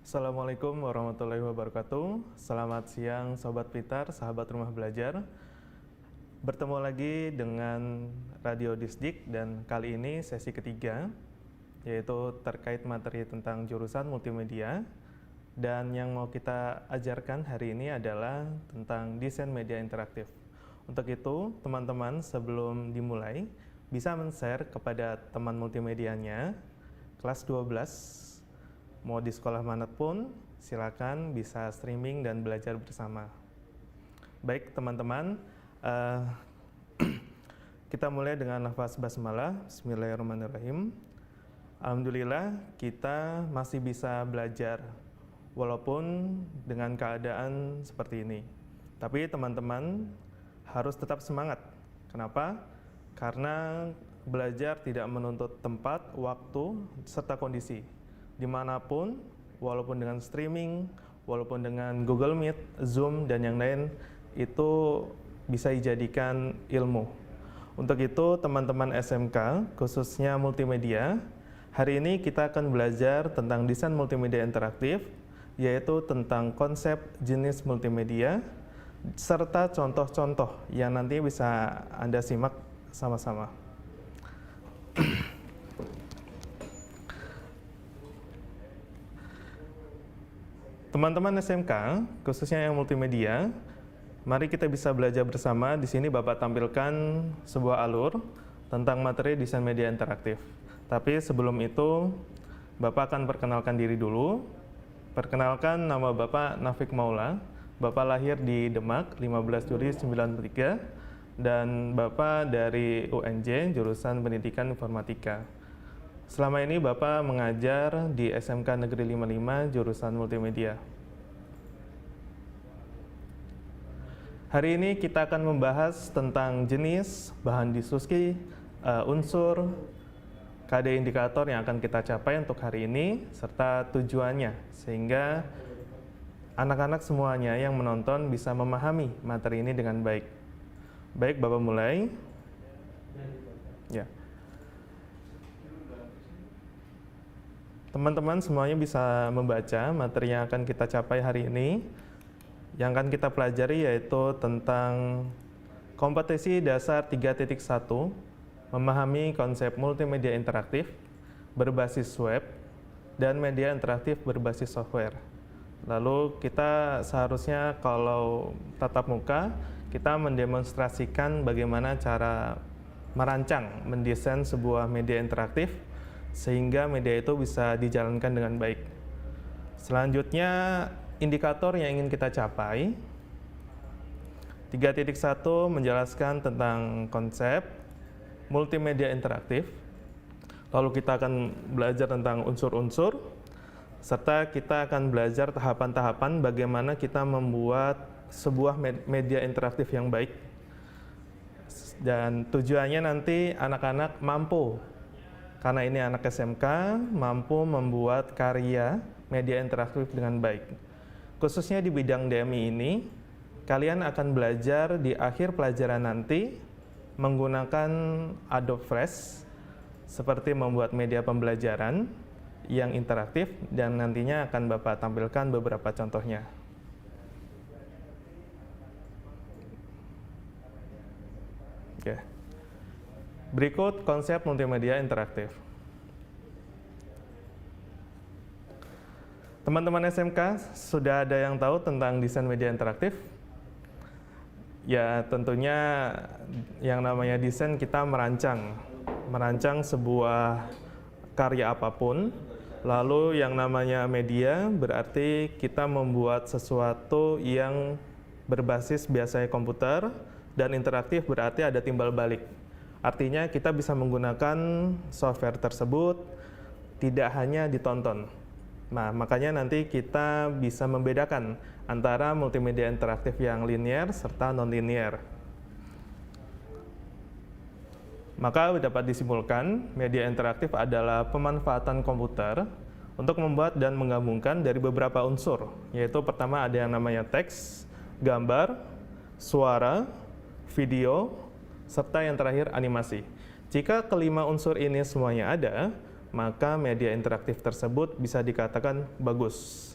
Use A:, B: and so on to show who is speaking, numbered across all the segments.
A: Assalamualaikum warahmatullahi wabarakatuh. Selamat siang Sobat Pintar, sahabat rumah belajar. Bertemu lagi dengan Radio Disdik dan kali ini sesi ketiga, yaitu terkait materi tentang jurusan multimedia. Dan yang mau kita ajarkan hari ini adalah tentang desain media interaktif. Untuk itu, teman-teman sebelum dimulai, bisa men-share kepada teman multimedianya, kelas 12, mau di sekolah manapun, silakan bisa streaming dan belajar bersama. Baik teman-teman, kita mulai dengan lafaz basmalah. Bismillahirrahmanirrahim. Alhamdulillah kita masih bisa belajar walaupun dengan keadaan seperti ini. Tapi teman-teman harus tetap semangat. Kenapa? Karena belajar tidak menuntut tempat, waktu, serta kondisi. Dimanapun, walaupun dengan streaming, walaupun dengan Google Meet, Zoom, dan yang lain, itu bisa dijadikan ilmu. Untuk itu, teman-teman SMK, khususnya multimedia, hari ini kita akan belajar tentang desain multimedia interaktif, yaitu tentang konsep jenis multimedia, serta contoh-contoh yang nanti bisa Anda simak sama-sama. Teman-teman SMK, khususnya yang multimedia, mari kita bisa belajar bersama. Di sini Bapak tampilkan sebuah alur tentang materi desain media interaktif. Tapi sebelum itu, Bapak akan perkenalkan diri dulu. Perkenalkan, nama Bapak Nafik Maula. Bapak lahir di Demak, 15 Juli 93, dan Bapak dari UNJ, jurusan Pendidikan Informatika. Selama ini Bapak mengajar di SMK Negeri 55 jurusan multimedia. Hari ini kita akan membahas tentang jenis, bahan diskusi, unsur, KD indikator yang akan kita capai untuk hari ini, serta tujuannya, sehingga anak-anak semuanya yang menonton bisa memahami materi ini dengan baik. Baik, Bapak mulai. Ya. Teman-teman semuanya bisa membaca materi yang akan kita capai hari ini. Yang akan kita pelajari yaitu tentang kompetensi dasar 3.1, memahami konsep multimedia interaktif berbasis web dan media interaktif berbasis software. Lalu kita seharusnya kalau tatap muka, kita mendemonstrasikan bagaimana cara merancang, mendesain sebuah media interaktif sehingga media itu bisa dijalankan dengan baik. Selanjutnya, indikator yang ingin kita capai. 3.1 menjelaskan tentang konsep multimedia interaktif. Lalu kita akan belajar tentang unsur-unsur, serta kita akan belajar tahapan-tahapan bagaimana kita membuat sebuah media interaktif yang baik. Dan tujuannya nanti anak-anak mampu, karena ini anak SMK, mampu membuat karya media interaktif dengan baik. Khususnya di bidang DMI ini, kalian akan belajar di akhir pelajaran nanti menggunakan Adobe Flash, seperti membuat media pembelajaran yang interaktif, dan nantinya akan Bapak tampilkan beberapa contohnya. Oke. Berikut konsep multimedia interaktif. Teman-teman SMK, sudah ada yang tahu tentang desain media interaktif? Ya, tentunya yang namanya desain kita merancang sebuah karya apapun. Lalu yang namanya media berarti kita membuat sesuatu yang berbasis biasanya komputer, dan interaktif berarti ada timbal balik. Artinya kita bisa menggunakan software tersebut tidak hanya ditonton. Nah, makanya nanti kita bisa membedakan antara multimedia interaktif yang linear serta non-linear. Maka dapat disimpulkan, media interaktif adalah pemanfaatan komputer untuk membuat dan menggabungkan dari beberapa unsur, yaitu pertama ada yang namanya teks, gambar, suara, video, serta yang terakhir animasi. Jika kelima unsur ini semuanya ada, maka media interaktif tersebut bisa dikatakan bagus.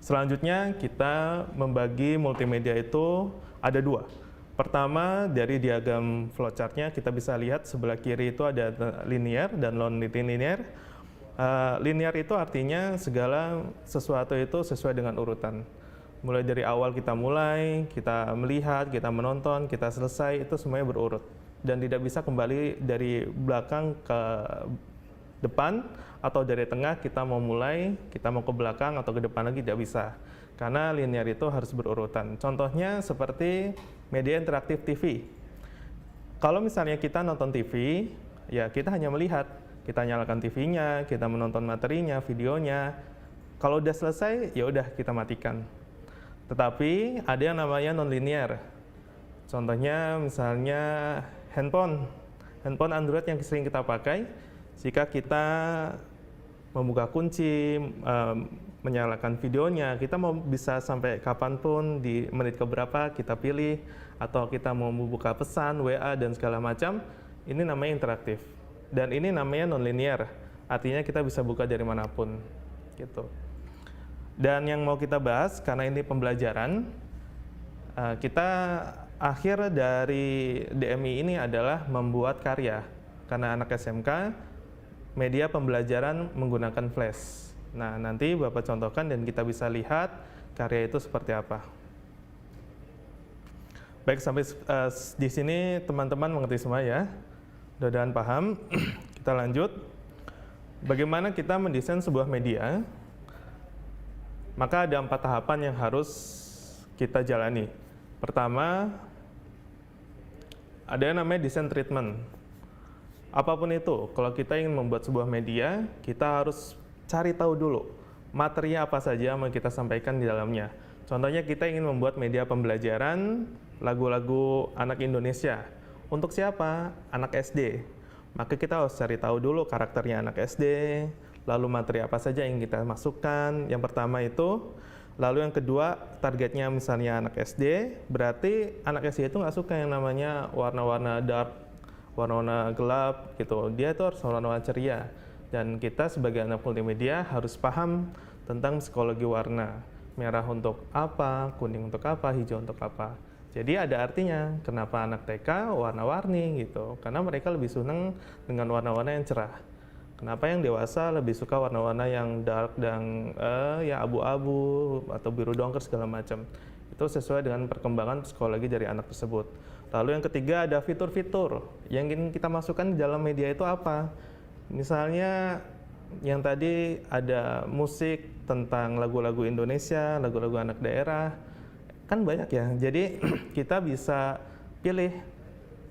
A: Selanjutnya kita membagi multimedia itu ada dua. Pertama, dari diagram flowchart-nya kita bisa lihat sebelah kiri itu ada linear dan non-linear. Linear itu artinya segala sesuatu itu sesuai dengan urutan. Mulai dari awal kita kita melihat, kita menonton, kita selesai, itu semuanya berurut. Dan tidak bisa kembali dari belakang ke depan, atau dari tengah kita mau mulai, kita mau ke belakang atau ke depan lagi, tidak bisa. Karena linear itu harus berurutan. Contohnya seperti media interaktif TV. Kalau misalnya kita nonton TV, ya kita hanya melihat. Kita nyalakan TV-nya, kita menonton materinya, videonya. Kalau udah selesai, ya udah kita matikan. Tetapi ada yang namanya non-linear. Contohnya misalnya handphone Android yang sering kita pakai. Jika kita membuka kunci, menyalakan videonya, kita mau bisa sampai kapanpun, di menit keberapa kita pilih, atau kita mau membuka pesan, WA, dan segala macam, ini namanya interaktif. Dan ini namanya non-linear, artinya kita bisa buka dari manapun. Gitu. Dan yang mau kita bahas, karena ini pembelajaran, kita akhir dari DMI ini adalah membuat karya. Karena anak SMK, media pembelajaran menggunakan flash. Nah, nanti Bapak contohkan dan kita bisa lihat karya itu seperti apa. Baik, sampai di sini teman-teman mengerti semua ya. Mudah-mudahan paham. Kita lanjut. Bagaimana kita mendesain sebuah media? Maka ada 4 tahapan yang harus kita jalani. Pertama, ada yang namanya design treatment. Apapun itu, kalau kita ingin membuat sebuah media, kita harus cari tahu dulu materi apa saja yang mau kita sampaikan di dalamnya. Contohnya kita ingin membuat media pembelajaran lagu-lagu anak Indonesia. Untuk siapa? Anak SD. Maka kita harus cari tahu dulu karakternya anak SD, lalu materi apa saja yang kita masukkan. Yang pertama itu. Lalu yang kedua, targetnya misalnya anak SD, berarti anak SD itu nggak suka yang namanya warna-warna dark, warna-warna gelap gitu. Dia itu harus warna-warna ceria. Dan kita sebagai anak multimedia harus paham tentang psikologi warna. Merah untuk apa, kuning untuk apa, hijau untuk apa. Jadi ada artinya kenapa anak TK warna-warni gitu. Karena mereka lebih senang dengan warna-warna yang cerah. Kenapa yang dewasa lebih suka warna-warna yang dark dan ya abu-abu atau biru dongker segala macam. Itu sesuai dengan perkembangan psikologi dari anak tersebut. Lalu yang ketiga ada fitur-fitur yang ingin kita masukkan di dalam media itu apa. Misalnya yang tadi ada musik tentang lagu-lagu Indonesia, lagu-lagu anak daerah, kan banyak ya. Jadi kita bisa pilih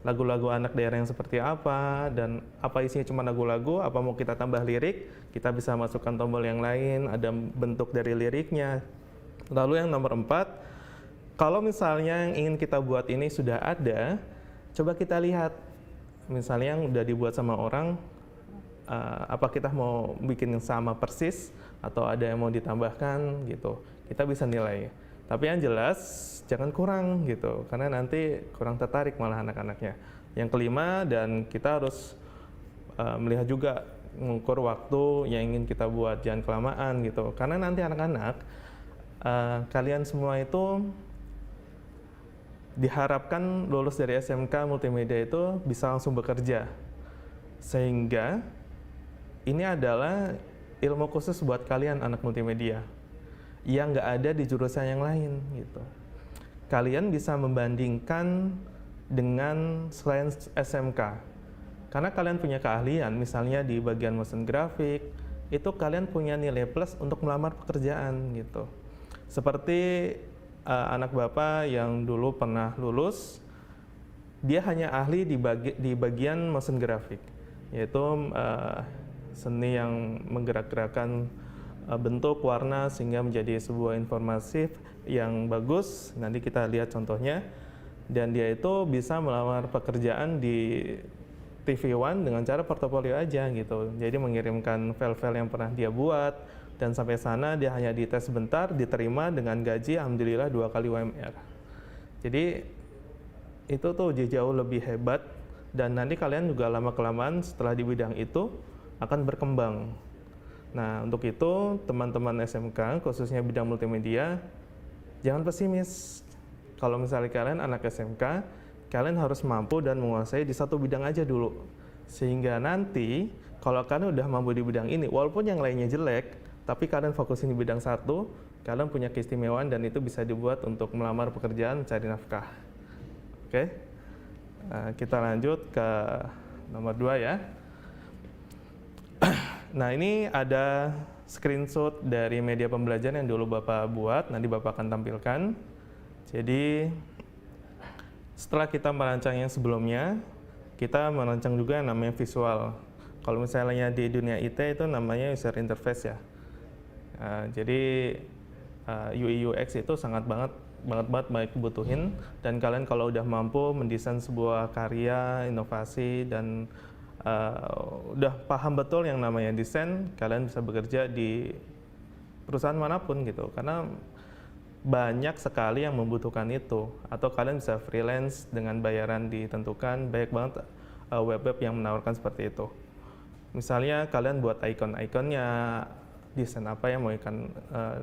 A: lagu-lagu anak daerah yang seperti apa, dan apa isinya cuma lagu-lagu, apa mau kita tambah lirik, kita bisa masukkan tombol yang lain, ada bentuk dari liriknya. Lalu yang nomor 4, kalau misalnya yang ingin kita buat ini sudah ada, coba kita lihat, misalnya yang udah dibuat sama orang, apa kita mau bikin yang sama persis, atau ada yang mau ditambahkan gitu, kita bisa nilai. Tapi yang jelas, jangan kurang gitu, karena nanti kurang tertarik malah anak-anaknya. Yang kelima, dan kita harus melihat juga, mengukur waktu yang ingin kita buat, jangan kelamaan gitu. Karena nanti anak-anak, kalian semua itu diharapkan lulus dari SMK Multimedia itu bisa langsung bekerja. Sehingga ini adalah ilmu khusus buat kalian anak multimedia yang nggak ada di jurusan yang lain gitu. Kalian bisa membandingkan dengan selain SMK. Karena kalian punya keahlian, misalnya di bagian motion graphic, itu kalian punya nilai plus untuk melamar pekerjaan gitu. Seperti anak Bapak yang dulu pernah lulus, dia hanya ahli di bagian motion graphic, yaitu seni yang menggerak-gerakkan bentuk, warna, sehingga menjadi sebuah informasi yang bagus. Nanti kita lihat contohnya. Dan dia itu bisa melamar pekerjaan di TV One dengan cara portofolio aja gitu. Jadi mengirimkan file-file yang pernah dia buat, dan sampai sana dia hanya dites sebentar, diterima dengan gaji alhamdulillah 2 kali UMR. Jadi itu tuh jauh lebih hebat, dan nanti kalian juga lama-kelamaan setelah di bidang itu akan berkembang. Nah, untuk itu teman-teman SMK, khususnya bidang multimedia, jangan pesimis. Kalau misalnya kalian anak SMK, kalian harus mampu dan menguasai di satu bidang aja dulu. Sehingga nanti, kalau kalian udah mampu di bidang ini, walaupun yang lainnya jelek, tapi kalian fokusin di bidang satu, kalian punya keistimewaan dan itu bisa dibuat untuk melamar pekerjaan, mencari nafkah. Oke, kita lanjut ke nomor 2 ya. Nah, ini ada screenshot dari media pembelajaran yang dulu Bapak buat, nanti Bapak akan tampilkan. Jadi, setelah kita merancang yang sebelumnya, kita merancang juga yang namanya visual. Kalau misalnya di dunia IT itu namanya user interface ya. Jadi, UI UX itu sangat banget baik butuhin, dan kalian kalau udah mampu mendesain sebuah karya, inovasi, dan udah paham betul yang namanya desain, kalian bisa bekerja di perusahaan manapun gitu, karena banyak sekali yang membutuhkan itu. Atau kalian bisa freelance dengan bayaran ditentukan, banyak banget web-web yang menawarkan seperti itu. Misalnya kalian buat icon-iconnya, desain apa yang mau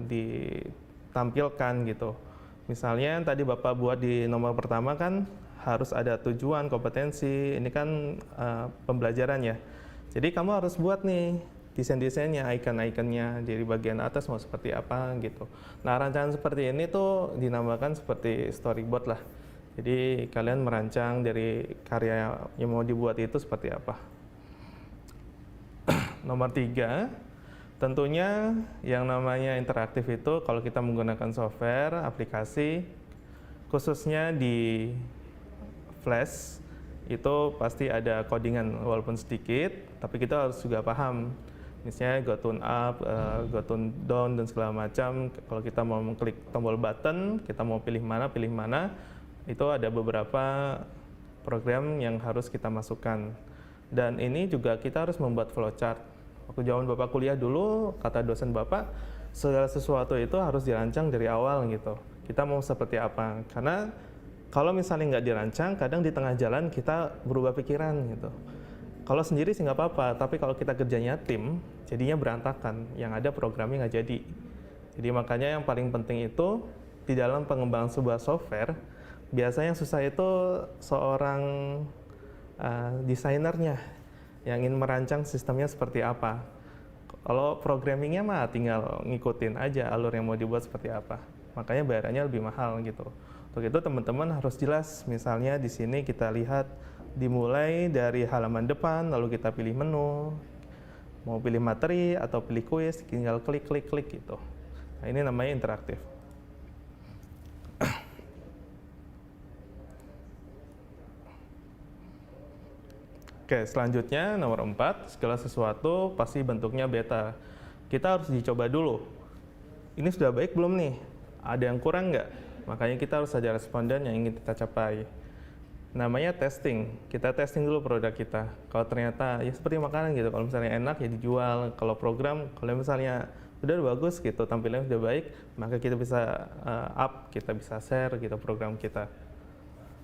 A: ditampilkan gitu. Misalnya tadi Bapak buat di nomor pertama kan harus ada tujuan, kompetensi, ini kan pembelajaran ya. Jadi kamu harus buat nih desain-desainnya, icon-iconnya, dari bagian atas mau seperti apa gitu. Nah, rancangan seperti ini tuh dinamakan seperti storyboard lah. Jadi kalian merancang dari karya yang mau dibuat itu seperti apa. Nomor 3, tentunya yang namanya interaktif itu kalau kita menggunakan software, aplikasi, khususnya di Flash, itu pasti ada codingan walaupun sedikit, tapi kita harus juga paham. Misalnya go tune up, go tune down, dan segala macam. Kalau kita mau mengklik tombol button, kita mau pilih mana, itu ada beberapa program yang harus kita masukkan. Dan ini juga kita harus membuat flowchart. Waktu zaman Bapak kuliah dulu, kata dosen Bapak, segala sesuatu itu harus dirancang dari awal gitu. Kita mau seperti apa, karena kalau misalnya nggak dirancang, kadang di tengah jalan kita berubah pikiran gitu. Kalau sendiri sih nggak apa-apa, tapi kalau kita kerjanya tim, jadinya berantakan, yang ada programnya nggak jadi. Jadi makanya yang paling penting itu, di dalam pengembangan sebuah software, biasanya yang susah itu seorang desainernya, yang ingin merancang sistemnya seperti apa. Kalau programmingnya mah tinggal ngikutin aja alur yang mau dibuat seperti apa. Makanya bayarannya lebih mahal gitu. Untuk itu teman-teman harus jelas. Misalnya di sini kita lihat dimulai dari halaman depan, lalu kita pilih menu, mau pilih materi atau pilih kuis, tinggal klik gitu. Nah, ini namanya interaktif. Oke, selanjutnya nomor 4, segala sesuatu pasti bentuknya beta. Kita harus dicoba dulu. Ini sudah baik belum nih? Ada yang kurang nggak? Makanya kita harus ada responden yang ingin kita capai. Namanya testing. Kita testing dulu produk kita. Kalau ternyata ya seperti makanan gitu, kalau misalnya enak ya dijual. Kalau program, kalau misalnya udah bagus gitu, tampilannya sudah baik, maka kita bisa up, kita bisa share gitu program kita.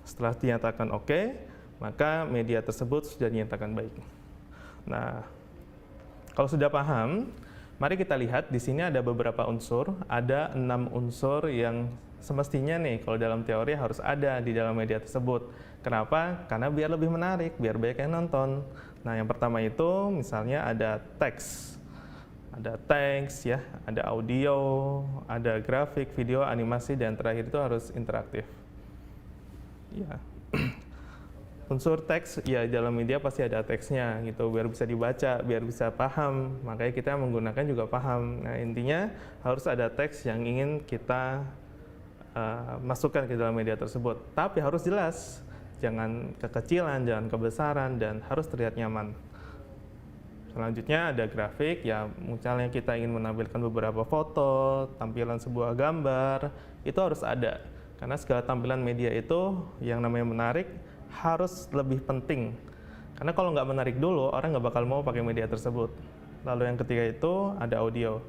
A: Setelah dinyatakan oke, maka media tersebut sudah dinyatakan baik. Nah, kalau sudah paham, mari kita lihat di sini ada beberapa unsur, ada 6 unsur yang semestinya nih kalau dalam teori harus ada di dalam media tersebut. Kenapa? Karena biar lebih menarik, biar banyak yang nonton. Nah, yang pertama itu misalnya ada teks. Ada teks ya, ada audio, ada grafik, video, animasi, dan terakhir itu harus interaktif. Ya. Unsur teks, ya dalam media pasti ada teksnya gitu, biar bisa dibaca, biar bisa paham, makanya kita menggunakan juga paham. Nah, intinya harus ada teks yang ingin kita masukkan ke dalam media tersebut, tapi harus jelas, jangan kekecilan, jangan kebesaran, dan harus terlihat nyaman. Selanjutnya ada grafik, ya misalnya kita ingin menampilkan beberapa foto, tampilan sebuah gambar, itu harus ada, karena segala tampilan media itu yang namanya menarik, harus lebih penting, karena kalau nggak menarik dulu, orang nggak bakal mau pakai media tersebut. Lalu yang ketiga itu ada audio,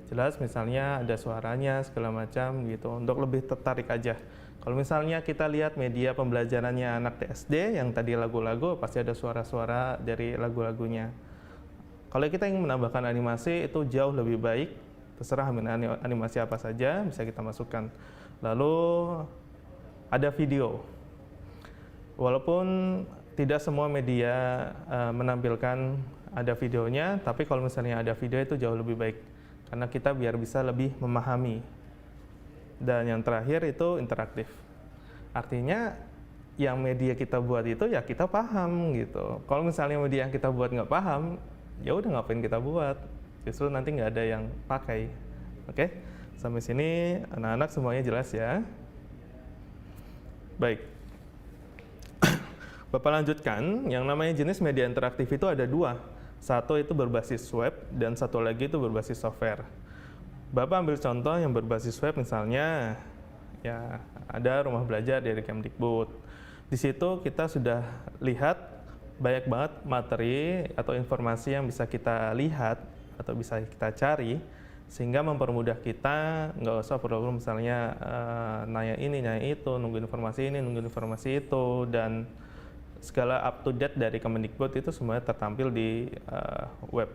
A: jelas misalnya ada suaranya segala macam gitu, untuk lebih tertarik aja. Kalau misalnya kita lihat media pembelajarannya anak SD yang tadi lagu-lagu, pasti ada suara-suara dari lagu-lagunya. Kalau kita ingin menambahkan animasi itu jauh lebih baik, terserah animasi apa saja bisa kita masukkan. Lalu ada video. Walaupun tidak semua media menampilkan ada videonya, tapi kalau misalnya ada video itu jauh lebih baik karena kita biar bisa lebih memahami. Dan yang terakhir itu interaktif. Artinya yang media kita buat itu ya kita paham gitu. Kalau misalnya media yang kita buat nggak paham, ya udah ngapain kita buat? Justru nanti nggak ada yang pakai. Oke, sampai sini anak-anak semuanya jelas ya. Baik. Bapak lanjutkan, yang namanya jenis media interaktif itu ada dua. Satu itu berbasis web, dan satu lagi itu berbasis software. Bapak ambil contoh yang berbasis web misalnya, ya ada rumah belajar dari Kemdikbud. Di situ kita sudah lihat banyak banget materi atau informasi yang bisa kita lihat atau bisa kita cari, sehingga mempermudah kita, nggak usah perlu misalnya nanya ini, nanya itu, nunggu informasi ini, nunggu informasi itu, dan segala up to date dari Kemdikbud itu semuanya tertampil di web.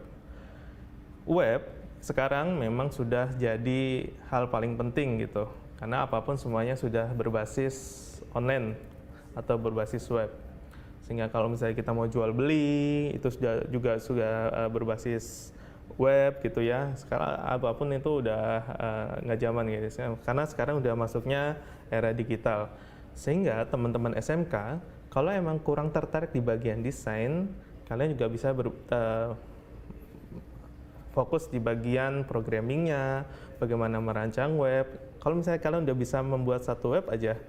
A: Web sekarang memang sudah jadi hal paling penting gitu, karena apapun semuanya sudah berbasis online atau berbasis web. Sehingga kalau misalnya kita mau jual beli itu sudah berbasis web gitu ya. Sekarang apapun itu udah nggak zaman gitu, karena sekarang udah masuknya era digital. Sehingga teman-teman SMK kalau emang kurang tertarik di bagian desain, kalian juga bisa fokus di bagian programmingnya, bagaimana merancang web. Kalau misalnya kalian udah bisa membuat satu web aja,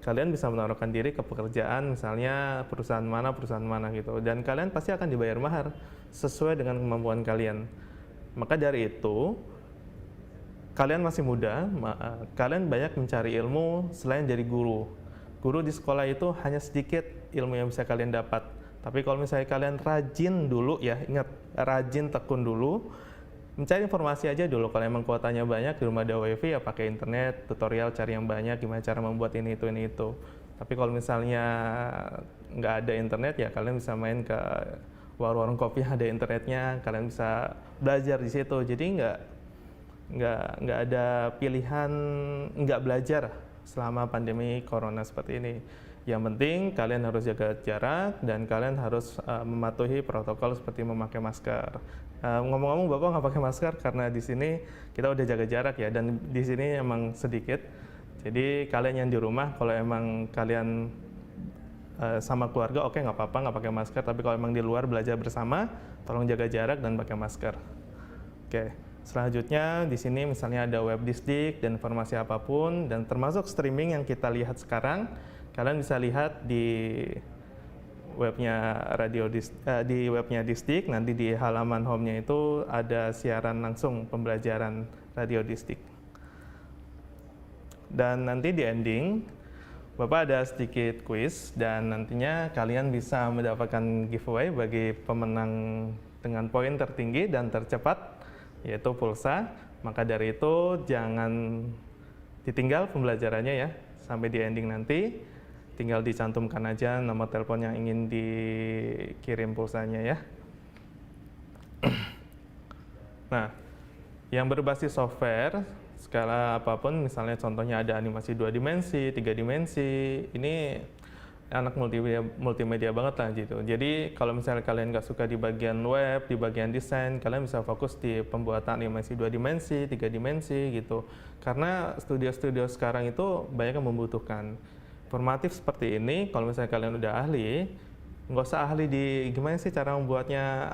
A: kalian bisa menaruhkan diri ke pekerjaan misalnya perusahaan mana gitu, dan kalian pasti akan dibayar mahar sesuai dengan kemampuan kalian. Maka dari itu, kalian masih muda, kalian banyak mencari ilmu selain dari guru. Guru di sekolah itu hanya sedikit ilmu yang bisa kalian dapat. Tapi kalau misalnya kalian rajin dulu ya, ingat, rajin tekun dulu, mencari informasi aja dulu. Kalau emang kuotanya banyak, di rumah ada wifi ya pakai internet, tutorial cari yang banyak, gimana cara membuat ini itu. Tapi kalau misalnya nggak ada internet ya kalian bisa main ke warung-warung kopi yang ada internetnya, kalian bisa belajar di situ. Jadi nggak ada pilihan nggak belajar selama pandemi corona seperti ini. Yang penting kalian harus jaga jarak dan kalian harus mematuhi protokol seperti memakai masker. Ngomong-ngomong, Bapak nggak pakai masker karena di sini kita udah jaga jarak ya, dan di sini emang sedikit. Jadi kalian yang di rumah, kalau emang kalian sama keluarga, oke, nggak apa-apa nggak pakai masker. Tapi kalau emang di luar belajar bersama, tolong jaga jarak dan pakai masker. Oke. Selanjutnya di sini misalnya ada web distrik dan informasi apapun, dan termasuk streaming yang kita lihat sekarang. Kalian bisa lihat di webnya di webnya Distrik. Nanti di halaman home-nya itu ada siaran langsung pembelajaran Radio Distrik. Dan nanti di ending Bapak ada sedikit quiz, dan nantinya kalian bisa mendapatkan giveaway bagi pemenang dengan poin tertinggi dan tercepat, yaitu pulsa. Maka dari itu jangan ditinggal pembelajarannya ya sampai di ending nanti. Tinggal dicantumkan aja nomor telepon yang ingin dikirim pulsanya ya. Nah, yang berbasis software skala apapun, misalnya contohnya ada animasi 2 dimensi, 3 dimensi, ini anak multimedia banget lah gitu. Jadi kalau misalnya kalian nggak suka di bagian web, di bagian desain, kalian bisa fokus di pembuatan animasi 2 dimensi, 3 dimensi gitu. Karena studio-studio sekarang itu banyak yang membutuhkan informatif seperti ini. Kalau misalnya kalian udah ahli, nggak usah ahli di gimana sih cara membuatnya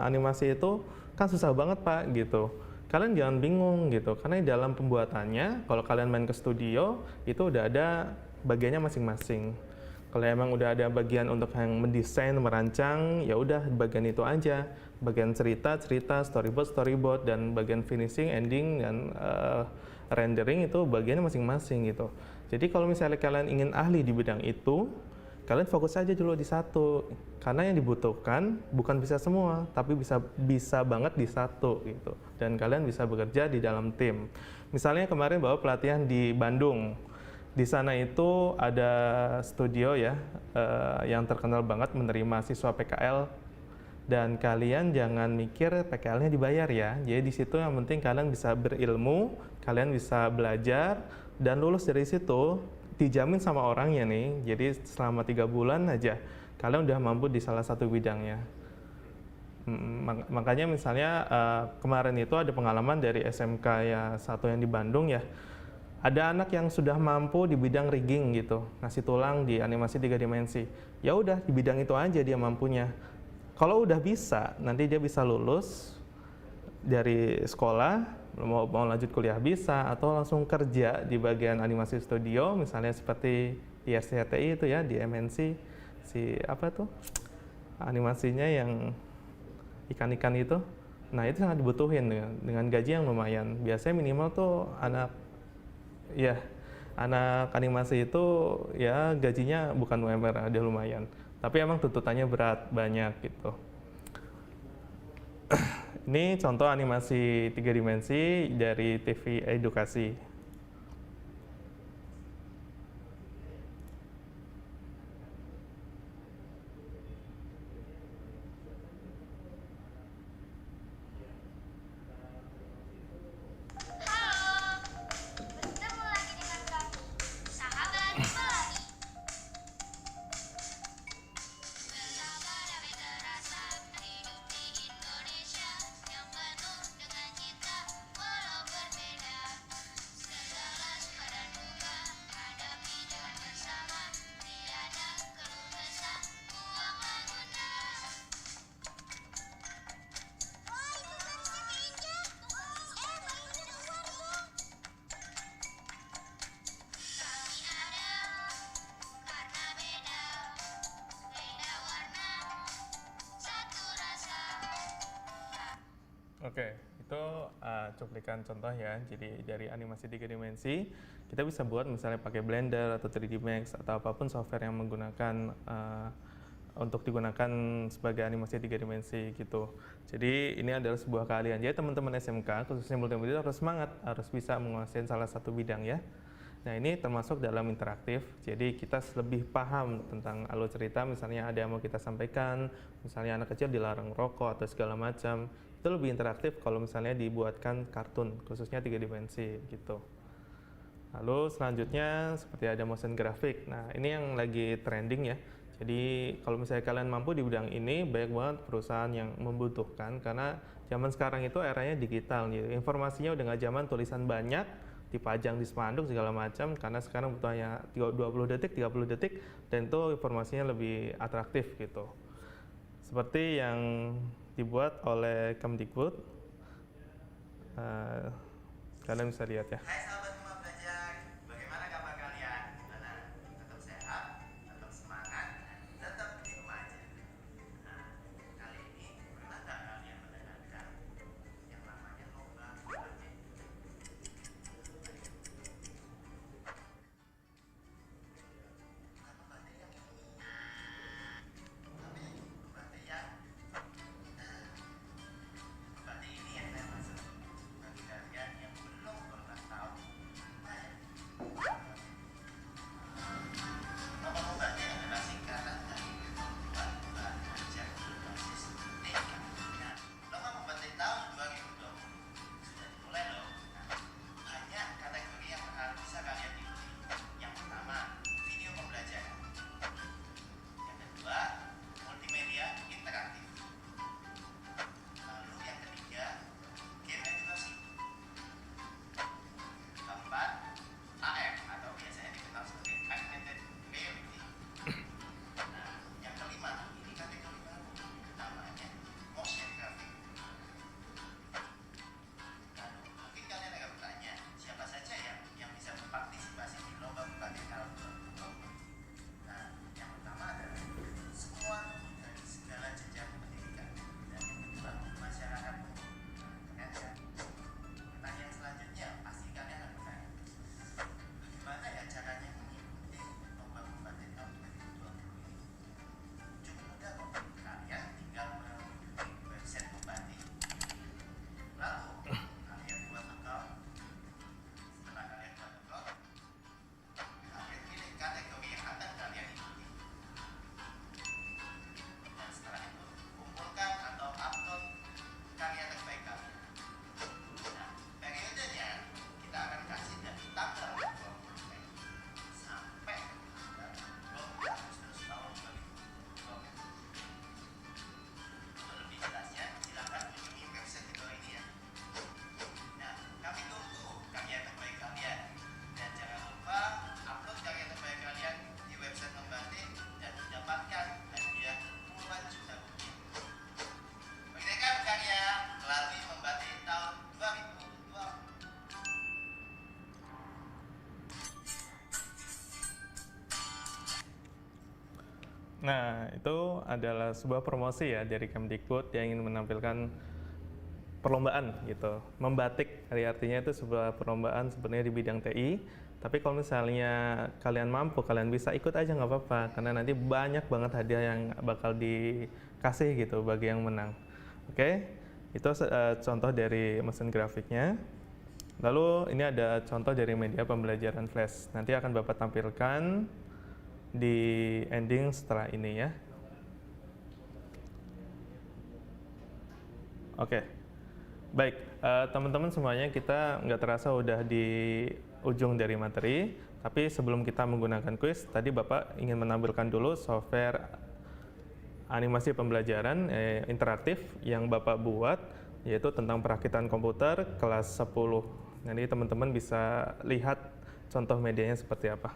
A: animasi itu, kan susah banget Pak gitu. Kalian jangan bingung gitu, karena di dalam pembuatannya, kalau kalian main ke studio, itu udah ada bagiannya masing-masing. Kalau emang udah ada bagian untuk yang mendesain, merancang, ya udah bagian itu aja. Bagian cerita, storyboard, dan bagian finishing, ending, dan rendering itu bagiannya masing-masing gitu. Jadi kalau misalnya kalian ingin ahli di bidang itu, kalian fokus aja dulu di satu. Karena yang dibutuhkan bukan bisa semua, tapi bisa banget di satu gitu. Dan kalian bisa bekerja di dalam tim. Misalnya kemarin Bapak pelatihan di Bandung. Di sana itu ada studio ya yang terkenal banget menerima siswa PKL Dan kalian jangan mikir PKL-nya dibayar ya. Jadi di situ yang penting kalian bisa berilmu, kalian bisa belajar, dan lulus dari situ dijamin sama orangnya nih. Jadi selama 3 bulan aja kalian udah mampu di salah satu bidangnya. Makanya misalnya kemarin itu ada pengalaman dari SMK ya satu yang di Bandung ya. Ada anak yang sudah mampu di bidang rigging gitu, ngasih tulang di animasi 3 dimensi. Ya udah di bidang itu aja dia mampunya. Kalau udah bisa, nanti dia bisa lulus dari sekolah, mau lanjut kuliah bisa, atau langsung kerja di bagian animasi studio, misalnya seperti di RCTI itu ya, di MNC, si apa tuh, animasinya yang ikan-ikan itu. Nah itu sangat dibutuhin dengan gaji yang lumayan. Biasanya minimal tuh anak animasi itu ya gajinya bukan UMR, dia lumayan. Tapi emang tuntutannya berat, banyak gitu. Ini contoh animasi 3 dimensi dari TV edukasi. Oke, itu cuplikan contoh ya. Jadi dari animasi 3 dimensi, kita bisa buat misalnya pakai Blender atau 3D Max atau apapun software yang menggunakan untuk digunakan sebagai animasi 3 dimensi gitu. Jadi ini adalah sebuah keahlian. Jadi teman-teman SMK khususnya multimedia harus semangat, harus bisa menguasai salah satu bidang ya. Nah ini termasuk dalam interaktif, jadi kita lebih paham tentang alur cerita, misalnya ada yang mau kita sampaikan, misalnya anak kecil dilarang rokok atau segala macam, itu lebih interaktif kalau misalnya dibuatkan kartun, khususnya 3 dimensi gitu. Lalu selanjutnya seperti ada motion graphic, nah ini yang lagi trending ya. Jadi kalau misalnya kalian mampu di bidang ini, banyak banget perusahaan yang membutuhkan, karena zaman sekarang itu eranya digital, gitu. Informasinya udah nggak zaman tulisan banyak, dipajang di spanduk segala macam, karena sekarang butuh hanya 20 detik, 30 detik, dan itu informasinya lebih atraktif gitu. Seperti yang dibuat oleh Kemdikbud, kalian bisa lihat ya.
B: Hai sahabat Rumah Belajar, bagaimana kabar kalian? Gimana? Tetap sehat, tetap semangat, tetap di rumah aja. Nah, kali ini pernah nggak kalian mendengarkan yang namanya lomba batik? Bukan batik yang ini, tapi batik yang batik ini yang saya maksud. Bagi kalian yang belum pernah tahu
A: Nah, itu adalah sebuah promosi ya dari Kemdikbud yang ingin menampilkan perlombaan gitu. Membatik, artinya itu sebuah perlombaan sebenarnya di bidang TI. Tapi kalau misalnya kalian mampu, kalian bisa ikut aja nggak apa-apa. Karena nanti banyak banget hadiah yang bakal dikasih gitu bagi yang menang. Oke, itu contoh dari mesin grafiknya. Lalu ini ada contoh dari media pembelajaran Flash. Nanti akan Bapak tampilkan di ending setelah ini ya. Oke, baik teman-teman semuanya, kita nggak terasa udah di ujung dari materi. Tapi sebelum kita menggunakan kuis, tadi Bapak ingin menampilkan dulu software animasi pembelajaran interaktif yang Bapak buat, yaitu tentang perakitan komputer kelas 10. Jadi teman-teman bisa lihat contoh medianya seperti apa.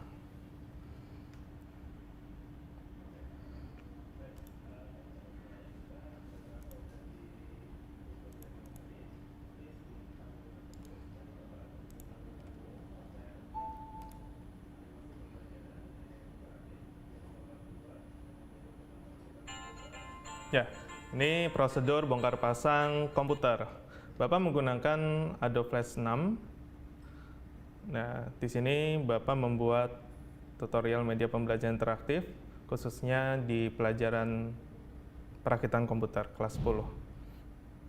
A: Ya, ini prosedur bongkar pasang komputer. Bapak menggunakan Adobe Flash 6. Nah, di sini Bapak membuat tutorial media pembelajaran interaktif, khususnya di pelajaran perakitan komputer kelas 10.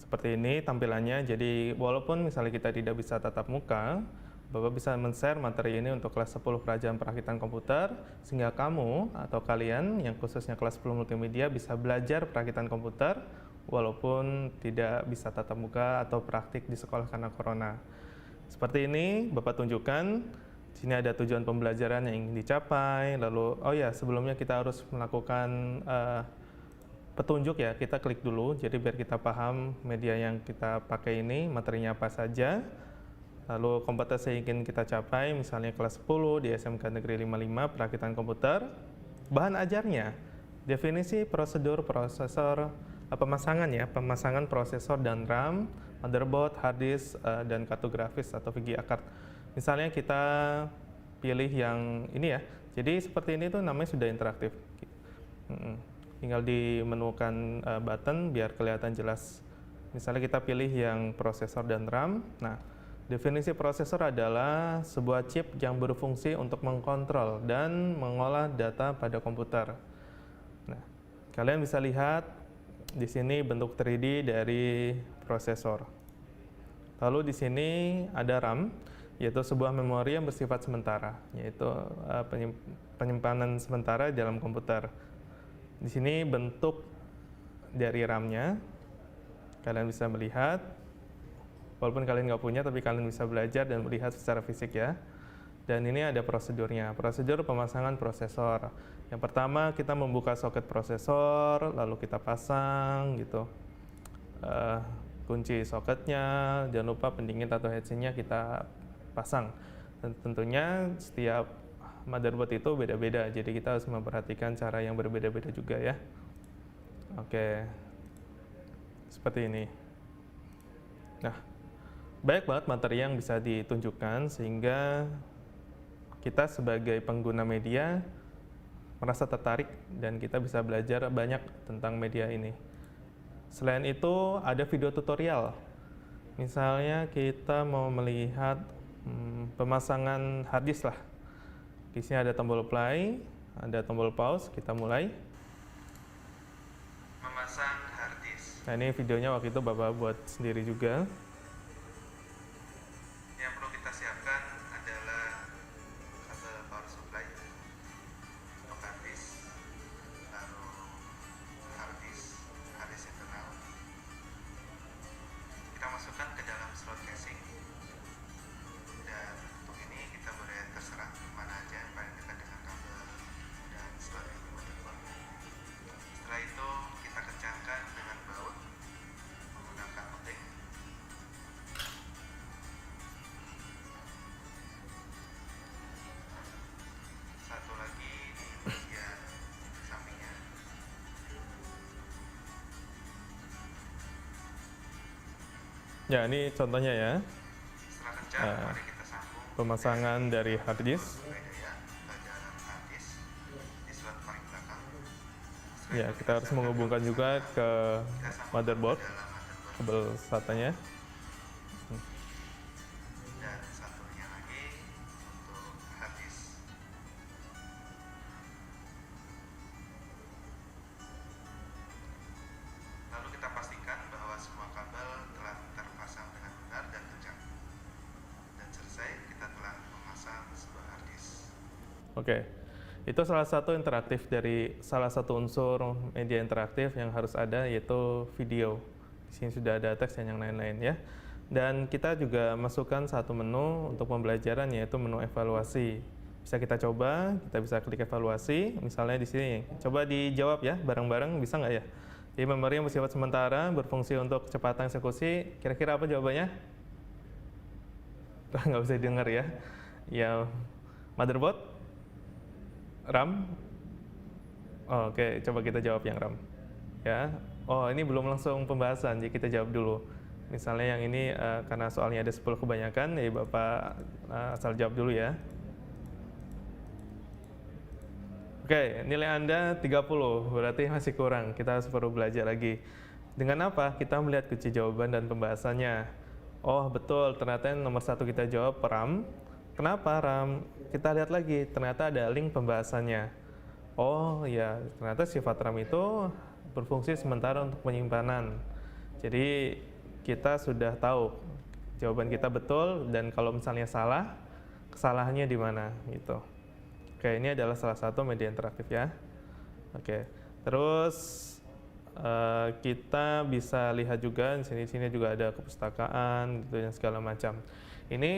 A: Seperti ini tampilannya, jadi walaupun misalnya kita tidak bisa tatap muka, Bapak bisa men-share materi ini untuk kelas 10 pelajaran perakitan komputer, sehingga kamu atau kalian yang khususnya kelas 10 multimedia bisa belajar perakitan komputer walaupun tidak bisa tatap muka atau praktik di sekolah karena corona. Seperti ini Bapak tunjukkan, sini ada tujuan pembelajaran yang ingin dicapai, lalu sebelumnya kita harus melakukan petunjuk ya, kita klik dulu, jadi biar kita paham media yang kita pakai ini, materinya apa saja. Lalu kompetensi yang ingin kita capai, misalnya kelas 10 di SMK Negeri 55 perakitan komputer. Bahan ajarnya, definisi prosedur prosesor pemasangan ya, pemasangan prosesor dan RAM, motherboard, hard disk, dan kartu grafis atau VGA card. Misalnya kita pilih yang ini ya, jadi seperti ini tuh namanya sudah interaktif. Tinggal dimenukan button biar kelihatan jelas. Misalnya kita pilih yang prosesor dan RAM. Nah, definisi prosesor adalah sebuah chip yang berfungsi untuk mengkontrol dan mengolah data pada komputer. Nah, kalian bisa lihat di sini bentuk 3D dari prosesor. Lalu di sini ada RAM, yaitu sebuah memori yang bersifat sementara, yaitu penyimpanan sementara dalam komputer. Di sini bentuk dari RAM-nya, kalian bisa melihat. Walaupun kalian nggak punya, tapi kalian bisa belajar dan melihat secara fisik ya. Dan ini ada prosedurnya, prosedur pemasangan prosesor. Yang pertama kita membuka soket prosesor, lalu kita pasang gitu. Kunci soketnya, jangan lupa pendingin atau heatsink-nya kita pasang. Dan tentunya setiap motherboard itu beda-beda, jadi kita harus memperhatikan cara yang berbeda-beda juga ya. Oke, seperti ini. Nah, banyak banget materi yang bisa ditunjukkan sehingga kita sebagai pengguna media merasa tertarik dan kita bisa belajar banyak tentang media ini. Selain itu ada video tutorial. Misalnya kita mau melihat pemasangan hard disk lah. Di sini ada tombol play, ada tombol pause, kita mulai.
B: Memasang hard disk.
A: Nah, ini videonya waktu itu Bapak buat sendiri juga.
B: Yang perlu kita siapkan adalah kabel power supply untuk hard disk, lalu hard disk internal. Kita masukkan ke dalam slot casing, dan untuk ini kita boleh terserah mana aja yang paling dekat dengan kabel dan slot motherboard. Setelah itu kita kencangkan dengan baut menggunakan outing. Satu lagi di bagian sampingnya.
A: Ya, ini contohnya ya.
B: Setelah kencang, mari kita sambung
A: Pemasangan dari hard disk.
B: daya pelajaran hard disk di slot paling belakang.
A: Ya, kita harus menghubungkan juga ke motherboard, kabel SATA-nya.
B: Dan satunya lagi untuk hard disk. Lalu kita pastikan bahwa semua kabel telah terpasang dengan benar dan kencang. Dan selesai, kita telah memasang sebuah hard disk.
A: Oke, itu salah satu interaktif dari salah satu unsur media interaktif yang harus ada, yaitu video. Di sini sudah ada teks dan yang lain-lain ya. Dan kita juga masukkan satu menu untuk pembelajaran, yaitu menu evaluasi. Bisa kita coba, kita bisa klik evaluasi. Misalnya di sini, coba dijawab ya, bareng-bareng, bisa nggak ya? Jadi memori yang bersifat sementara berfungsi untuk kecepatan eksekusi. Kira-kira apa jawabannya? Nggak bisa dengar ya. Ya, motherboard, RAM. Oh, oke, coba kita jawab yang RAM. Ya. Oh, ini belum langsung pembahasan, jadi kita jawab dulu. Misalnya yang ini karena soalnya ada 10 kebanyakan, ya Bapak asal jawab dulu ya. Oke, nilai Anda 30, berarti masih kurang. Kita harus perlu belajar lagi. Dengan apa? Kita melihat kunci jawaban dan pembahasannya. Oh, betul, ternyata yang nomor 1 kita jawab RAM. Kenapa RAM? Kita lihat lagi, ternyata ada link pembahasannya. Oh ya, ternyata sifat RAM itu berfungsi sementara untuk penyimpanan. Jadi kita sudah tahu jawaban kita betul, dan kalau misalnya salah, kesalahannya di mana gitu. Oke, ini adalah salah satu media interaktif ya. Oke, terus kita bisa lihat juga di sini juga ada kepustakaan gitu dan segala macam. Ini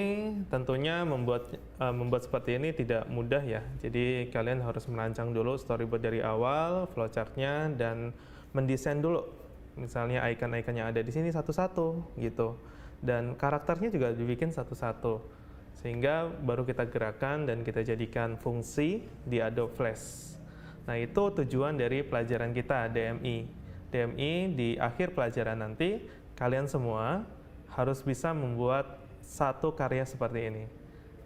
A: tentunya membuat seperti ini tidak mudah ya. Jadi kalian harus merancang dulu storyboard dari awal, flowchartnya, dan mendesain dulu. Misalnya icon-icon yang ada di sini satu-satu gitu. Dan karakternya juga dibikin satu-satu. Sehingga baru kita gerakkan dan kita jadikan fungsi di Adobe Flash. Nah, itu tujuan dari pelajaran kita, DMI. DMI di akhir pelajaran nanti, kalian semua harus bisa membuat satu karya seperti ini.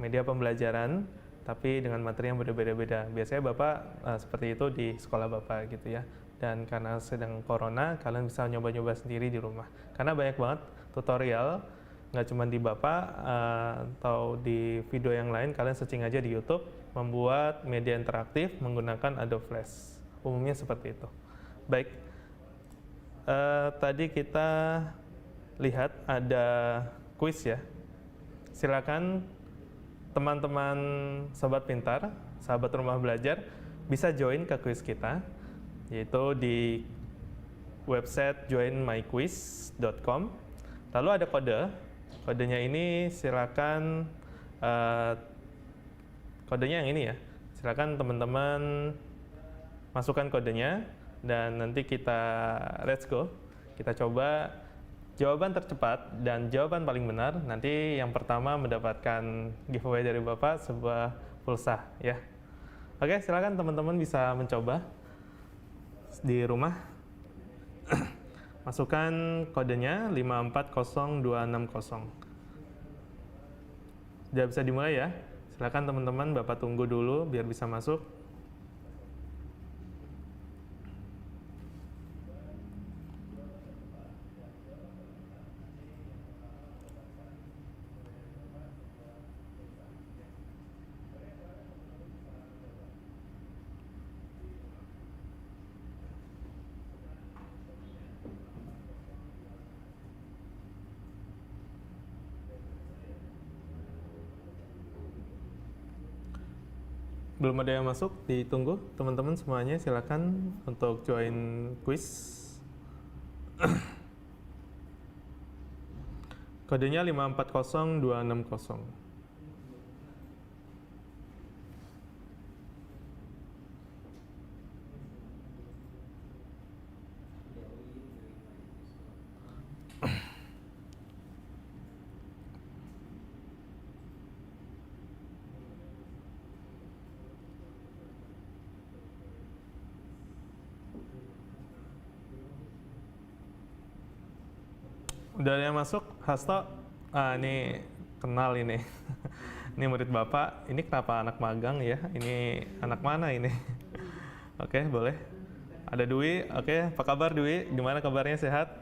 A: Media pembelajaran, tapi dengan materi yang berbeda-beda. Biasanya Bapak seperti itu di sekolah Bapak gitu ya. Dan karena sedang corona, kalian bisa nyoba-nyoba sendiri di rumah. Karena banyak banget tutorial, nggak cuma di Bapak atau di video yang lain, kalian searching aja di YouTube, membuat media interaktif menggunakan Adobe Flash. Umumnya seperti itu. Baik, tadi kita lihat ada kuis ya. Silakan teman-teman sobat pintar, sahabat rumah belajar, bisa join ke kuis kita, yaitu di website joinmyquiz.com. Lalu ada kodenya ini silakan, kodenya yang ini ya. Silakan teman-teman masukkan kodenya dan nanti kita let's go. Kita coba jawaban tercepat dan jawaban paling benar. Nanti yang pertama mendapatkan giveaway dari Bapak sebuah pulsa ya. Oke, silakan teman-teman bisa mencoba di rumah. Masukkan kodenya 540260. Sudah bisa dimulai ya. Silakan teman-teman, Bapak tunggu dulu biar bisa masuk. Belum ada yang masuk, ditunggu teman-teman semuanya, silakan untuk join quiz. Kodenya 540260. Udah ada yang masuk, Hasto? Ini kenal ini. Ini murid Bapak. Ini kenapa anak magang ya? Ini anak mana ini? Oke, boleh. Ada Dwi, oke. Apa kabar Dwi? Gimana kabarnya, sehat?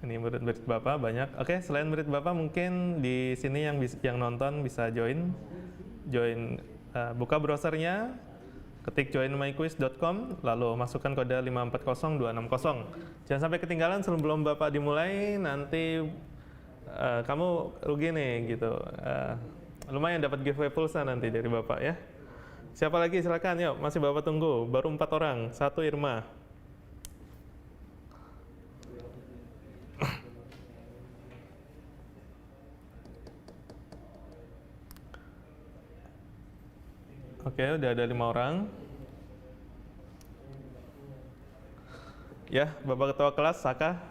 A: Ini murid-murid Bapak banyak. Oke, selain murid Bapak mungkin di sini yang nonton bisa join, buka browsernya, ketik joinmyquiz.com, lalu masukkan kode 540260. Jangan sampai ketinggalan sebelum Bapak dimulai, nanti kamu rugi nih gitu. Lumayan dapat giveaway pulsa nanti dari Bapak ya. Siapa lagi? Silakan, yuk. Masih Bapak tunggu. Baru 4 orang. 1 Irma. Oke, udah ada 5 orang. Ya, Bapak Ketua Kelas, Saka.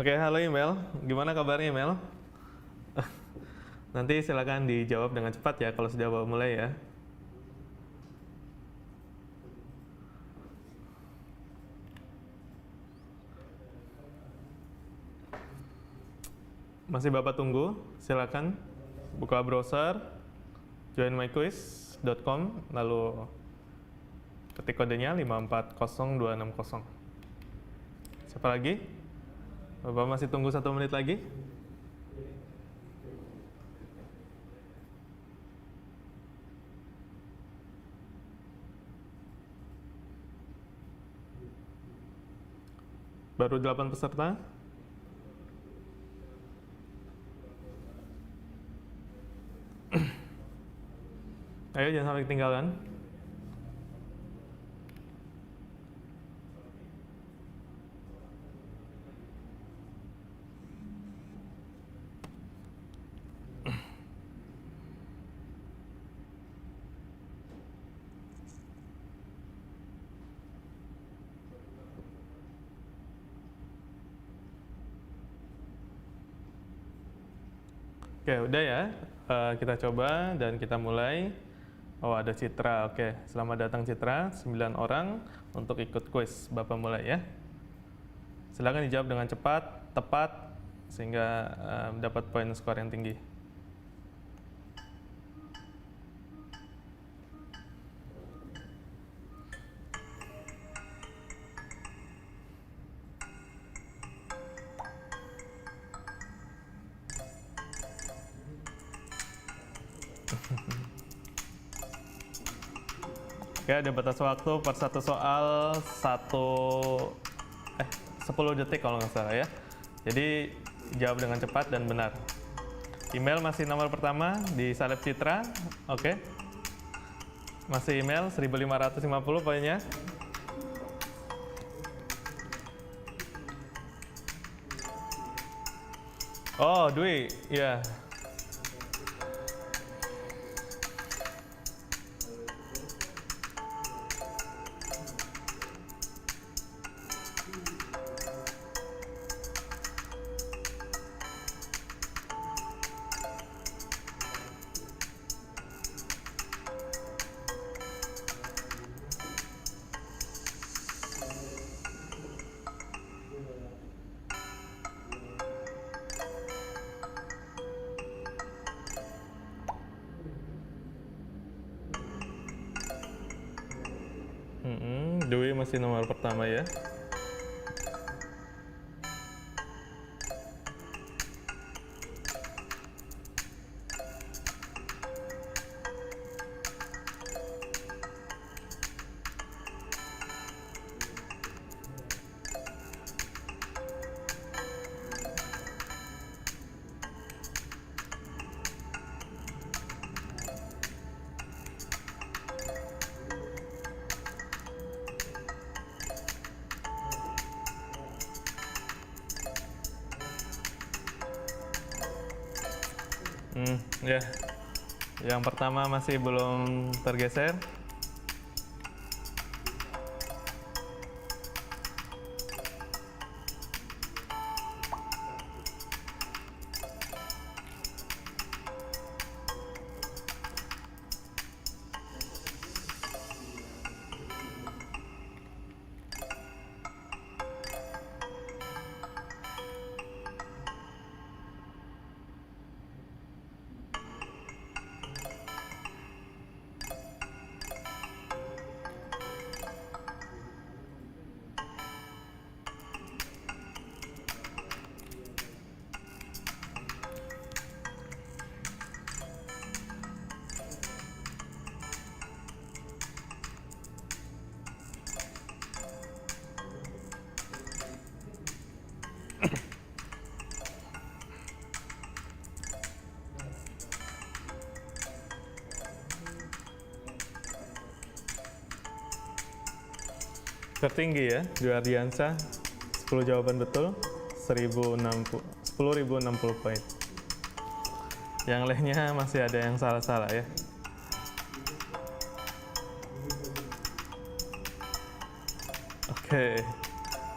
A: Oke, halo Email. Gimana kabarnya Email? Nanti silakan dijawab dengan cepat ya kalau sudah mulai ya. Masih Bapak tunggu, silakan buka browser joinmyquiz.com, lalu ketik kodenya 540260. Siapa lagi? Bapak masih tunggu 1 menit lagi. Baru 8 peserta. Ayo jangan sampai ketinggalan. Oke, udah ya. Kita coba dan kita mulai. Oh, ada Citra. Oke, selamat datang Citra. 9 orang untuk ikut kuis. Bapak mulai ya. Silakan dijawab dengan cepat, tepat, sehingga dapat poin skor yang tinggi. Oke, ada batas waktu per satu soal 10 detik kalau nggak salah ya. Jadi jawab dengan cepat dan benar. Email masih nomor pertama di Salep Citra. Oke. Masih email 1550 poinnya. Oh, Dwi, ya. Dwi masih nomor pertama ya. Ya, yang pertama masih belum tergeser. Tertinggi ya, Dwi Ardiansyah 10 jawaban betul, 10.060 poin. Yang lainnya masih ada yang salah-salah ya. Oke,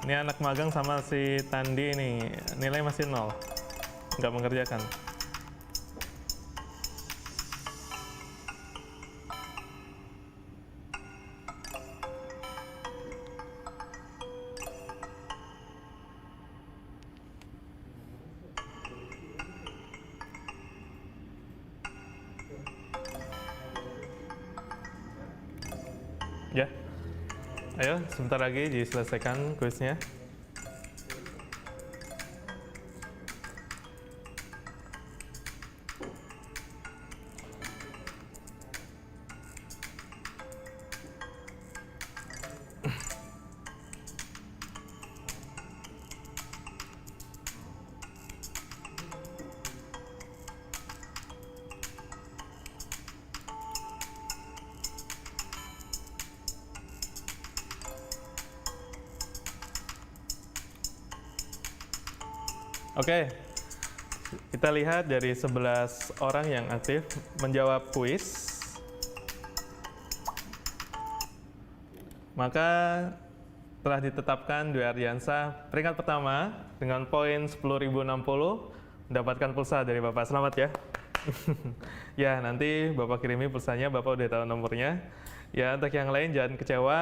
A: ini anak magang sama si Tandi ini nilai masih 0, nggak mengerjakan. Ya, ayo sebentar lagi diselesaikan kuisnya. Oke, kita lihat dari 11 orang yang aktif menjawab kuis. Maka telah ditetapkan Dwi Ardiansyah peringkat pertama dengan poin 10.060 mendapatkan pulsa dari Bapak. Selamat ya. Ya, nanti Bapak kirimi pulsanya, Bapak udah tahu nomornya. Ya, untuk yang lain jangan kecewa.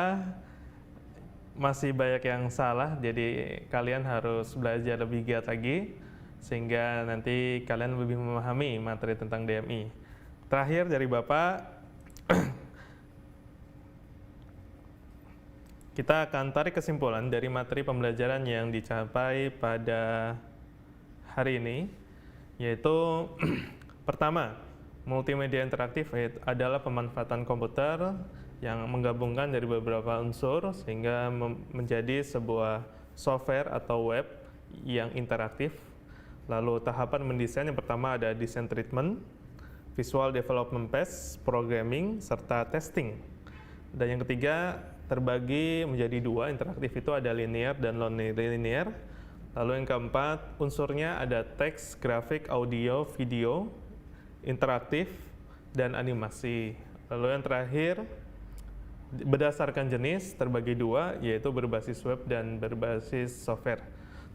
A: Masih banyak yang salah, jadi kalian harus belajar lebih giat lagi sehingga nanti kalian lebih memahami materi tentang DMI. Terakhir dari Bapak, kita akan tarik kesimpulan dari materi pembelajaran yang dicapai pada hari ini, yaitu pertama, multimedia interaktif adalah pemanfaatan komputer yang menggabungkan dari beberapa unsur sehingga menjadi sebuah software atau web yang interaktif. Lalu tahapan mendesain yang pertama ada design treatment, visual development phase, programming, serta testing. Dan yang ketiga terbagi menjadi dua, interaktif itu ada linear dan non-linear. Lalu yang keempat unsurnya ada teks, grafik, audio, video, interaktif, dan animasi. Lalu yang terakhir berdasarkan jenis terbagi dua, yaitu berbasis web dan berbasis software.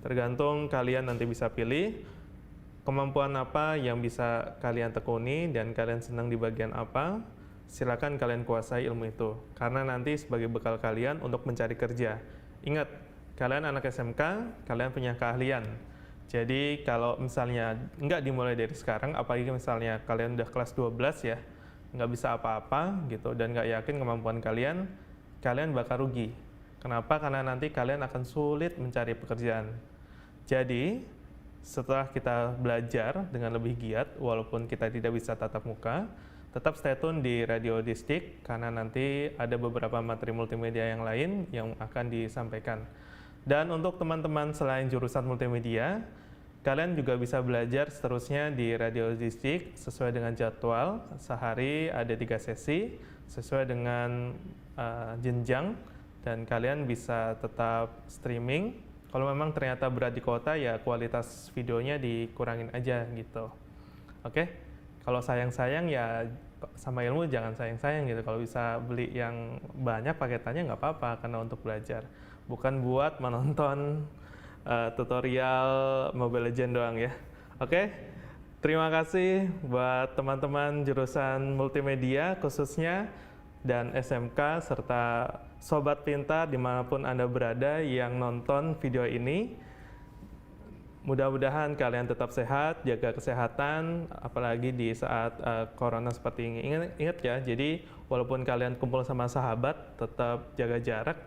A: Tergantung kalian nanti bisa pilih kemampuan apa yang bisa kalian tekuni dan kalian senang di bagian apa. Silakan kalian kuasai ilmu itu, karena nanti sebagai bekal kalian untuk mencari kerja. Ingat, kalian anak SMK, kalian punya keahlian. Jadi kalau misalnya nggak dimulai dari sekarang, apalagi misalnya kalian udah kelas 12 ya, nggak bisa apa-apa gitu dan nggak yakin kemampuan kalian, kalian bakal rugi. Kenapa? Karena nanti kalian akan sulit mencari pekerjaan. Jadi setelah kita belajar dengan lebih giat, walaupun kita tidak bisa tatap muka, tetap stay tune di Radio Distrik karena nanti ada beberapa materi multimedia yang lain yang akan disampaikan. Dan untuk teman-teman selain jurusan multimedia, kalian juga bisa belajar seterusnya di Radio Distrik sesuai dengan jadwal. Sehari ada 3 sesi sesuai dengan jenjang dan kalian bisa tetap streaming. Kalau memang ternyata berat di kota ya kualitas videonya dikurangin aja gitu. Oke? Kalau sayang-sayang ya sama ilmu jangan sayang-sayang gitu. Kalau bisa beli yang banyak paketannya nggak apa-apa karena untuk belajar. Bukan buat menonton tutorial Mobile Legends doang ya. Oke, terima kasih buat teman-teman jurusan multimedia khususnya dan SMK serta sobat pintar dimanapun Anda berada yang nonton video ini. Mudah-mudahan kalian tetap sehat, jaga kesehatan, apalagi di saat corona seperti ini. Ingat ya, jadi walaupun kalian kumpul sama sahabat, tetap jaga jarak.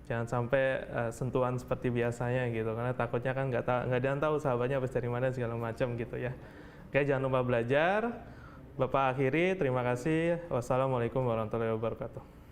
A: Jangan sampai sentuhan seperti biasanya gitu, karena takutnya kan nggak ada yang tahu sahabatnya habis dari mana segala macam gitu ya. Oke, jangan lupa belajar. Bapak akhiri, terima kasih. Wassalamualaikum warahmatullahi wabarakatuh.